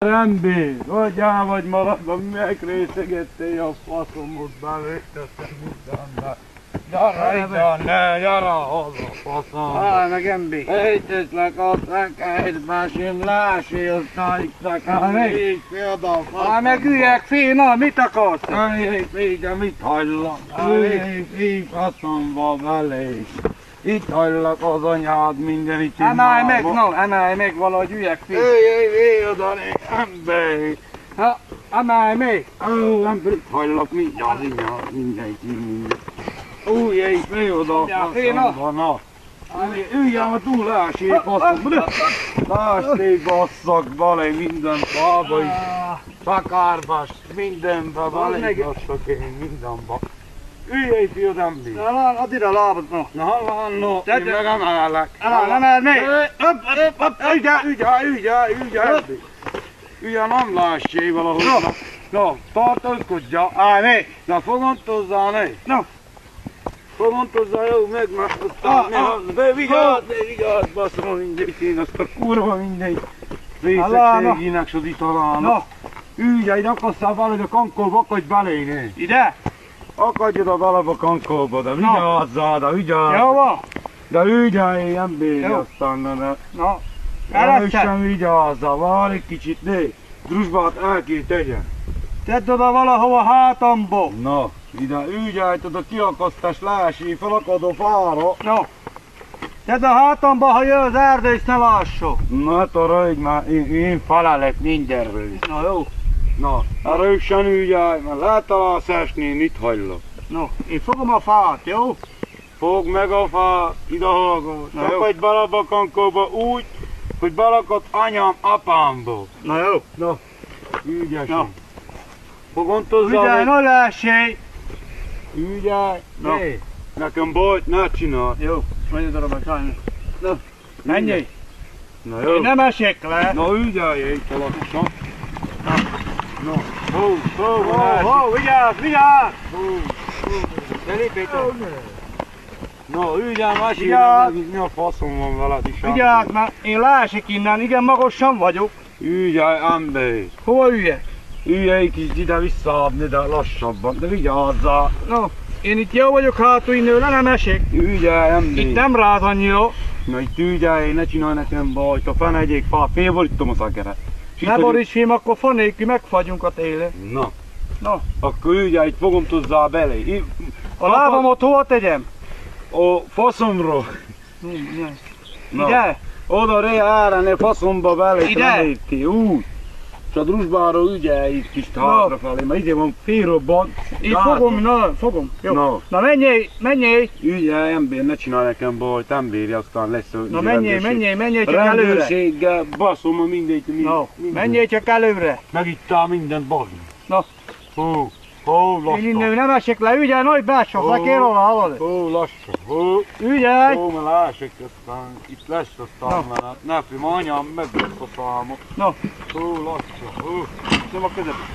Nem bír, hogy el vagy maradva, megrészegettél a faszomot, belőttettem mindenbe. Gyere ide, ne, gyere haza, faszomba. Meg embi. Ejtetlek a szekeidbe, s én láséltem nekem, így például faszomba. Meg üljek, fi, na, mit akarsz? Így, mit hagylak? Így faszomba belé. Itt hagylak az anyád mindenit Emelj meg, no, emelj meg valahogy üljek, fi. Oda, ember. Emelj meg. Ember, itt hagylak mindjárt, mindenit. Ülj oda, faszomba, na. Üljön a túl, lássék, faszomba. Lássék, basszak, balé, minden bába is. Szakárba, mindenbe, balé, basszak én, mindenbe. Üljél, fiúd, ember. Na, add ide a lábad, no. Na, én meg emelek. Emeld meg. Ügyel. Ügyel, nem lássék valahogy. Na, tartózkodja. Állj meg. Na, fogontozzál, ne. No. Fogontozzál, jó, megmásztottam. Vigyázz, basszom, mindegy, én azt a kurva mindegy. Részegségének s az italának. Ügyel, ide akasszál bele, a kankolba akadj belé, ne. Ide? Akadj oda bele a kankolba, de vigyázzál, de vigyázz. Jó van. De ügyelj, emberi, aztán, ne. Na. Erősen vigyázzál, várj egy kicsit, né. Drusbát el kell tegyen. Tedd oda valahova hátamba. Na, ide ügyelj, oda kiakasztás lássék, felakad a fára. No. Tedd a hátamba, ha jön az erdő, és ne lássak. Na, hát arra már én felelek mindenről. Na jó. Na, erősen ügyelj, mert letalálsz esni, én itt hagylak. No, én fogom a fát, jó? Fogd meg a fát, ide hallgass. Akadj bele abba a kankóba úgy, hogy belakad anyám apámba. Na jó. Na, ügyesen. Na. Fogontozzál. Ügyelj, ne lássék. Ügyelj. Na. Nekem bajt ne csinálj. Jó, menj oda a sajnos. Na, Menjél. Na jó. Én nem esek le. Na ügyelj itt alaposan. Na. Vigyázz! Ne lépj Na ügyelj, másik mi a faszom van veled is. Vigyázz, mert én lásik innen, igen magasan vagyok. Ügyelj, ember. Hova üljek? Ügyelj kicsit ide visszaadni, de lassabban, de vigyázzál. No, én itt jó vagyok hátul innen, le nem esek. Ügyelj, ember. Itt nem rád annyira. Na itt ügyelj, ne csinálj nekem bajt, a fene egyik fá, félborítom a szakeret. Ne boríts film, akkor fa nélkül megfagyunk a télen. Na. Akkor ügyelj, itt fogom tozzá belé. A lábamot hova tegyem? A faszomról. Ide? Oda erre, ne faszomba belé. Ide? Úgy. És a drusbáról ügyelj itt kis hátrafelé, mert ide van félrobban. Itt fogom, jó. No. Na menjél! Ügyelj, ember, ne csinálj nekem bajt, ember, aztán lesz Na menjél csak előre! Rendőrséggel baszom a mindegy. Menjél csak előre! Megittál mindent, bazd. Na. Lassan. Én innen nem esek le, ügyelj, nagy bácsa, lekér alá, hallod? Lassan. Ügyelj! Mert lásik, aztán itt lesz aztán, mert ne film, anyám meg lesz a számot. Na. Lassan. Nem a közepén.